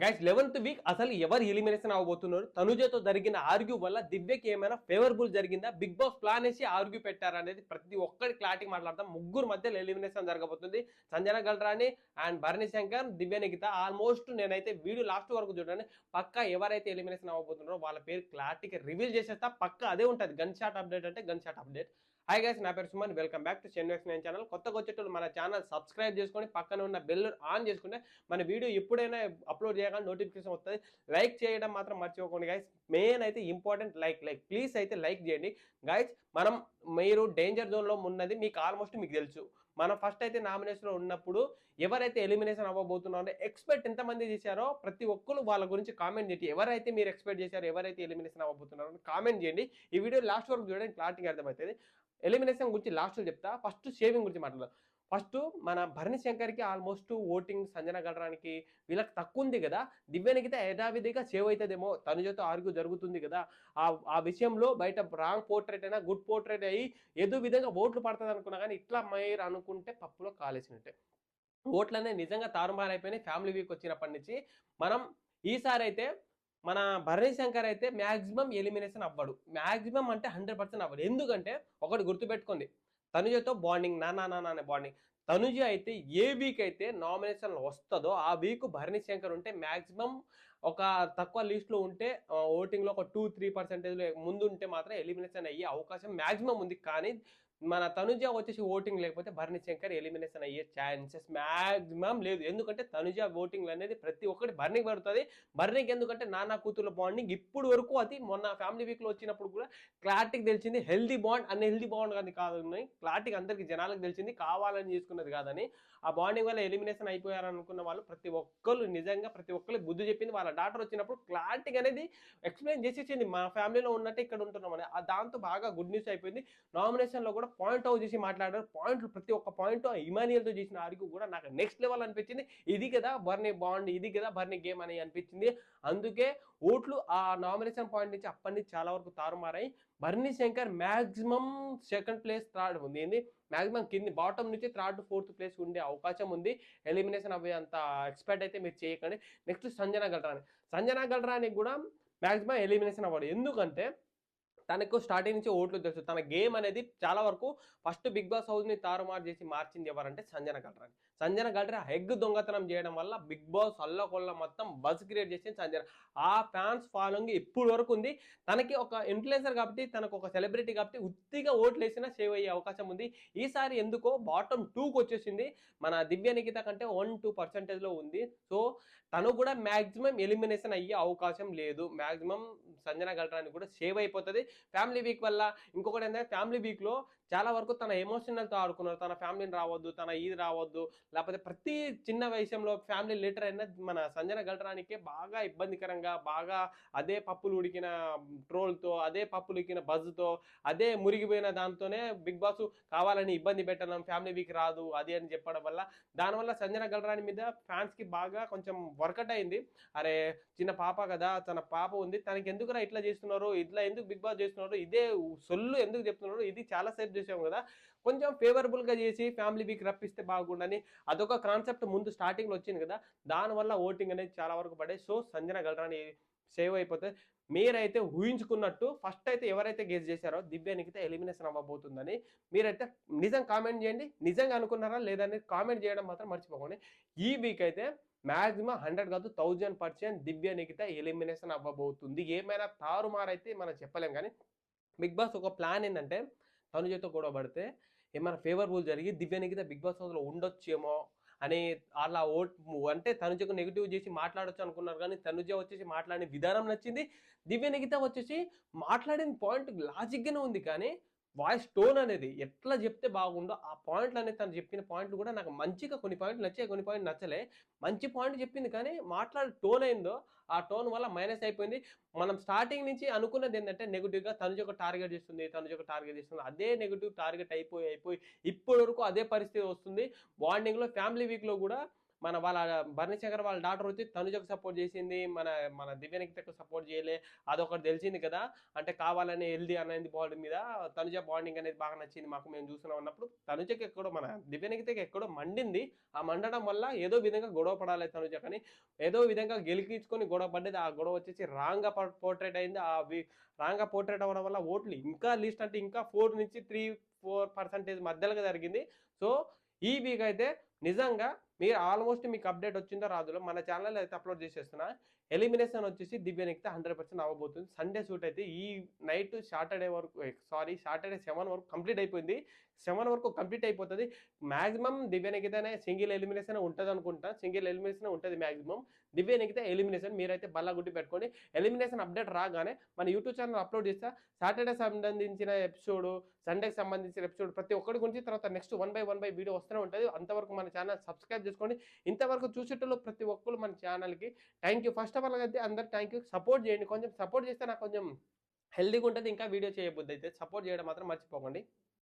Guys 11th week అసలు ఎవరు elimination అవ్వబోతున్నారు? తనుజతో జరిగిన ఆర్గ్యూ వల్ల దివ్యకి ఏమైనా ఫేవరబుల్ జరిగిందా? బిగ్ బాస్ ప్లాన్ వేసి ఆర్గ్యూ పెట్టారనేది ప్రతి ఒక్కరి క్లారిటీ మాట్లాడతాం. ముగ్గురు మధ్యలో ఎలిమినేషన్ జరగబోతుంది. సంజన గల్రాని అండ్ భరణి శంకర్, దివ్య నిఖిత. ఆల్మోస్ట్ నేనైతే వీడియో లాస్ట్ వరకు చూడండి. పక్కా ఎవరైతే ఎలిమినేషన్ అవ్వబోతున్నారో వాళ్ళ పేరు క్లారిటీగా రివీల్ చేసేస్తా. పక్కా అదే ఉంటుంది. గన్ షాట్ అప్డేట్ అంటే gun shot update. Hi guys, నా పేరు సుమన్. వెల్కమ్ బ్యాక్ టు చెన్నైక్స్ నైన్ ఛానల్. కొత్తగా వచ్చేటప్పుడు మన ఛానల్ సబ్స్క్రైబ్ చేసుకొని పక్కన ఉన్న బెల్ ఆన్ చేసుకుంటే మన వీడియో ఎప్పుడైనా అప్లోడ్ చేయగానే నోటిఫికేషన్ వస్తుంది. లైక్ చేయడం మాత్రం మర్చిపోకండి గైస్. మెయిన్ అయితే ఇంపార్టెంట్ లైక్ ప్లీజ్ అయితే లైక్ చేయండి గైస్. మీరు డేంజర్ జోన్లో ఉన్నది మీకు ఆల్మోస్ట్ మీకు తెలుసు. మనం ఫస్ట్ అయితే నామినేషన్లో ఉన్నప్పుడు ఎవరైతే ఎలిమినేషన్ అవ్వబోతున్నారో ఎక్స్పెక్ట్ ఎంతమంది చేశారో ప్రతి ఒక్కరు వాళ్ళ గురించి కామెంట్ చేయండి. ఎవరైతే మీరు ఎక్స్పెక్ట్ చేశారో, ఎవరైతే ఎలిమినేషన్ అవ్వబోతున్నారో కామెంట్ చేయండి. ఈ వీడియో లాస్ట్ వరకు చూడండి, క్లారిటీగా అర్థమవుతుంది. ఎలిమినేషన్ గురించి లాస్ట్లో చెప్తా. ఫస్ట్ షేవింగ్ గురించి మాట్లాడదాం. ఫస్ట్ మన భరణి శంకర్కి ఆల్మోస్ట్ ఓటింగ్ సంజన గల్రానికి వీళ్ళకి తక్కువ ఉంది కదా. దివ్యానికితే యథావిధిగా సేవ్ అవుతుందేమో, తనుజతో ఆర్గ్యూ జరుగుతుంది కదా. ఆ విషయంలో బయట రాంగ్ పోర్ట్రేట్ అయినా గుడ్ పోర్ట్రేట్ అయ్యి ఏదో విధంగా ఓట్లు పడుతుంది అనుకున్నా కానీ ఇట్లా మీరు అనుకుంటే పప్పులో కాలేసినట్టే. ఓట్లనే నిజంగా తారుమారైపోయినాయి ఫ్యామిలీ వీక్ వచ్చినప్పటి నుంచి. మనం ఈసారి అయితే మన భరణి శంకర్ అయితే మ్యాక్సిమం ఎలిమినేషన్ అవ్వడు. మ్యాక్సిమం అంటే 100% అవ్వడు. ఎందుకంటే ఒకటి గుర్తుపెట్టుకుంది, తనుజతో బాండింగ్ నానా నానా అనే బాండింగ్. తనుజ అయితే ఏ వీక్ అయితే నామినేషన్ వస్తుందో ఆ వీక్ భరణి శంకర్ ఉంటే మ్యాక్సిమం ఒక తక్కువ లిస్ట్లో ఉంటే ఓటింగ్లో ఒక 2-3% ముందు ఉంటే మాత్రం ఎలిమినేషన్ అయ్యే అవకాశం మ్యాక్సిమం ఉంది. కానీ మన తనుజ వచ్చేసి ఓటింగ్ లేకపోతే భరణి శంకర్ ఎలిమినేషన్ అయ్యే ఛాన్సెస్ మ్యాక్సిమం లేదు. ఎందుకంటే తనుజ ఓటింగ్ అనేది ప్రతి ఒక్కటి భరణికి పడుతుంది. భరణికి ఎందుకంటే నానా కూతుర్ల బాండింగ్ ఇప్పుడు వరకు అది మొన్న ఫ్యామిలీ వీక్లో వచ్చినప్పుడు కూడా క్లారిటీకి తెలిసింది. హెల్దీ బాండ్ అన్ హెల్దీ బాండ్ అది కాదు, క్లారిటీకి అందరికి జనాలకు తెలిసింది, కావాలని చేసుకున్నది కాదని. ఆ బాండింగ్ వల్ల ఎలిమినేషన్ అయిపోయారనుకున్న వాళ్ళు ప్రతి ఒక్కరు నిజంగా ప్రతి ఒక్కరికి బుద్ధి చెప్పింది. వాళ్ళ డాటర్ వచ్చినప్పుడు క్లారిటీగా అనేది ఎక్స్ప్లెయిన్ చేసేసింది, మా ఫ్యామిలీలో ఉన్నట్టే ఇక్కడ ఉంటున్నామని. దాంతో బాగా గుడ్ న్యూస్ అయిపోయింది. నామినేషన్లో కూడా పాయింట్ అవుట్ చేసి మాట్లాడారు. పాయింట్లు ప్రతి ఒక్క పాయింట్ ఇమానియల్తో చేసిన ఆర్గ్యూ కూడా నాకు నెక్స్ట్ లెవెల్ అనిపించింది. ఇది కదా బర్నీ బాండ్, ఇది కదా బర్నీ గేమ్ అని అనిపించింది. అందుకే ఓట్లు ఆ నామినేషన్ పాయింట్ నుంచి అప్పటి నుంచి చాలా వరకు తారుమారాయి. బర్నీ Shankar maximum second place, third ఉంది. ఏంది మ్యాక్సిమం కింది బాటమ్ నుంచి థర్డ్ ఫోర్త్ ప్లేస్ ఉండే అవకాశం ఉంది. ఎలిమినేషన్ అవ్వే అంత ఎక్స్పెక్ట్ అయితే మీరు చేయకండి. నెక్స్ట్ సంజన గల్రాని. సంజన గల్రానికి కూడా మ్యాక్సిమం ఎలిమినేషన్ అవ్వడు. ఎందుకంటే తనకు స్టార్టింగ్ నుంచి ఓట్లు తెలుసు. తన గేమ్ అనేది చాలా వరకు ఫస్ట్ బిగ్ బాస్ హౌస్ని తారుమారు చేసి మార్చింది ఎవరంటే సంజన గల్రాని. సంజన గల్రా హెగ్ దొంగతనం చేయడం వల్ల బిగ్ బాస్ అల్లకొల్ల మొత్తం బజ్ క్రియేట్ చేసింది సంజన. ఆ ఫ్యాన్స్ ఫాలోయింగ్ ఇప్పుడు వరకు ఉంది. తనకి ఒక ఇన్ఫ్లుయెన్సర్ కాబట్టి, తనకు ఒక సెలబ్రిటీ కాబట్టి ఉత్తిగా ఓట్లు వేసినా సేవ్ అయ్యే అవకాశం ఉంది. ఈసారి ఎందుకో బాటమ్ 2కి వచ్చేసింది. మన దివ్య నిఖిత కంటే 1-2% ఉంది. సో తను కూడా మ్యాక్సిమం ఎలిమినేషన్ అయ్యే అవకాశం లేదు. మ్యాక్సిమం సంజన గల్రాని కూడా సేవ్ అయిపోతుంది ఫ్యామిలీ వీక్ వల్ల. ఇంకొకటి ఏంటంటే ఫ్యామిలీ వీక్లో చాలా వరకు తన ఎమోషనల్తో ఆడుకున్నారు. తన ఫ్యామిలీని రావద్దు, తన ఇది రావద్దు, లేకపోతే ప్రతి చిన్న విషయంలో ఫ్యామిలీ లీటర్ అయినా మన సంజన గల్రానికే బాగా ఇబ్బందికరంగా, బాగా అదే పప్పులు ఉడికిన ట్రోల్తో, అదే పప్పులు ఉడికిన బజ్తో, అదే మురిగిపోయిన దాంతోనే బిగ్ బాస్ కావాలని ఇబ్బంది పెట్టడం, ఫ్యామిలీ వీక్ రాదు అది అని చెప్పడం వల్ల, దానివల్ల సంజన గల్రాని మీద ఫ్యాన్స్కి బాగా కొంచెం వర్కౌట్ అయింది. అరే చిన్న పాప కదా, తన పాప ఉంది, తనకి ఎందుకురా ఇట్లా చేస్తున్నారు, ఇట్లా ఎందుకు బిగ్ బాస్ చేస్తున్నారు, ఇదే సొల్లు ఎందుకు చెప్తున్నారు, ఇది చాలా సేపు చేసాం కదా, కొంచెం ఫేవరబుల్గా చేసి ఫ్యామిలీ వీక్ రప్పిస్తే బాగుండని అదొక కాన్సెప్ట్ ముందు స్టార్టింగ్లో వచ్చింది కదా. దానివల్ల ఓటింగ్ అనేది చాలా వరకు పడే. సో సంజన గల్రాని సేవ్ అయిపోతే మీరైతే ఊహించుకున్నట్టు ఫస్ట్ అయితే ఎవరైతే గెస్ చేశారో దివ్య నిఖిత ఎలిమినేషన్ అవ్వబోతుందని మీరైతే నిజం కామెంట్ చేయండి. నిజంగా అనుకున్నారా లేదని కామెంట్ చేయడం మాత్రం మర్చిపోకండి. ఈ వీక్ అయితే మ్యాక్సిమం 100 కాదు 1000% దివ్య నిఖిత ఎలిమినేషన్ అవ్వబోతుంది. ఏమైనా తారుమారైతే మనం చెప్పలేం. కానీ బిగ్ బాస్ ఒక ప్లాన్ ఏంటంటే తనుజతో గొడవ పడితే ఏమైనా ఫేవరబుల్ జరిగి దివ్య నిఖిత బిగ్ బాస్ హౌస్లో ఉండొచ్చేమో అని అలా అంటే తనుజకు నెగిటివ్ చేసి మాట్లాడొచ్చు అనుకున్నారు. కానీ తనుజ వచ్చేసి మాట్లాడిన విధానం నచ్చింది. దివ్య నిఖిత వచ్చేసి మాట్లాడిన పాయింట్ లాజిక్గానే ఉంది. కానీ వాయిస్ టోన్ అనేది ఎట్లా చెప్తే బాగుండో ఆ పాయింట్లు అనేది తను చెప్పిన పాయింట్లు కూడా నాకు మంచిగా, కొన్ని పాయింట్లు నచ్చాయి, కొన్ని పాయింట్లు నచ్చలే. మంచి పాయింట్ చెప్పింది కానీ మాట్లాడే టోన్ అయిందో ఆ టోన్ వల్ల మైనస్ అయిపోయింది. మనం స్టార్టింగ్ నుంచి అనుకున్నది ఏంటంటే నెగిటివ్గా తనుజ ఒక టార్గెట్ చేస్తుంది, తనుజ ఒక టార్గెట్ చేస్తుంది, అదే నెగిటివ్ టార్గెట్ అయిపోయి ఇప్పటి వరకు అదే పరిస్థితి వస్తుంది. బాండింగ్లో ఫ్యామిలీ వీక్లో కూడా వాళ్ళ భరణి శంకర్ వాళ్ళ డాటర్ వచ్చి తనుజకు సపోర్ట్ చేసింది, మన మన దివ్య నిఖితకు సపోర్ట్ చేయలే, అదొకటి తెలిసింది కదా. అంటే కావాలని హెల్దీ అనేది బాడీ మీద తనుజ బాండింగ్ అనేది బాగా నచ్చింది మాకు, మేము చూస్తున్నాం అన్నప్పుడు తనుజకి ఎక్కడో మన దివ్య నిఖితకి ఎక్కడో మండింది. ఆ మండడం వల్ల ఏదో విధంగా గొడవ పడాలి తనుజ, కానీ ఏదో విధంగా గెలికించుకొని గొడవ పడ్డది. ఆ గొడవ వచ్చేసి రాంగ్ గా పోర్ట్రేట్ అయింది. రాంగ్ గా పోర్ట్రేట్ అవ్వడం వల్ల ఓట్లు ఇంకా లీస్ట్ అంటే ఇంకా 4 నుంచి 3-4% మధ్యలో జరిగింది. సో ఈ వీక్ అయితే నిజంగా మీరు ఆల్మోస్ట్ మీకు అప్డేట్ వచ్చిందో రాదులో మన ఛానల్ అయితే అప్లోడ్ చేసేస్తున్నా. ఎలిమినేషన్ వచ్చేసి దివ్య నిఖిత 100% అవ్వబోతుంది. సండే షూట్ అయితే ఈ నైట్ సాటర్డే 7 వరకు కంప్లీట్ అయిపోయింది. 7 వరకు కంప్లీట్ అయిపోతుంది. మాక్సిమం దివ్య నిఖితనే సింగిల్ ఎలిమినేషన్ ఉంటుంది అనుకుంటా. సింగిల్ ఎలిమినేషన్ ఉంటుంది మాక్సిమం. దివ్య నిఖిత ఎలిమినేషన్ మీరైతే బల్లగుడ్డి పెట్టుకోండి. ఎలిమినేషన్ అప్డేట్ రాగానే మన యూట్యూబ్ ఛానల్ అప్లోడ్ చేస్తా. సాటర్డే సంబంధించిన ఎపిసోడ్, సండేకి సంబంధించిన ఎపిసోడ్ ప్రతి ఒక్కటి గురించి తర్వాత నెక్స్ట్ 1 by 1 వీడియో వస్తూనే ఉంటుంది. అంతవరకు మన ఛానల్ సబ్స్క్రైబ్ చేసుకోండి. ఇంతవరకు చూసేటోళ్ళు ప్రతి ఒక్కరు మన ఛానల్కి thank you. First of all అయితే అందరు థ్యాంక్ యూ. సపోర్ట్ చేయండి, కొంచెం సపోర్ట్ చేస్తే నాకు కొంచెం హెల్దీగా ఉంటుంది. ఇంకా వీడియో చేయబుద్ది అయితే సపోర్ట్ చేయడం మాత్రం మర్చిపోకండి.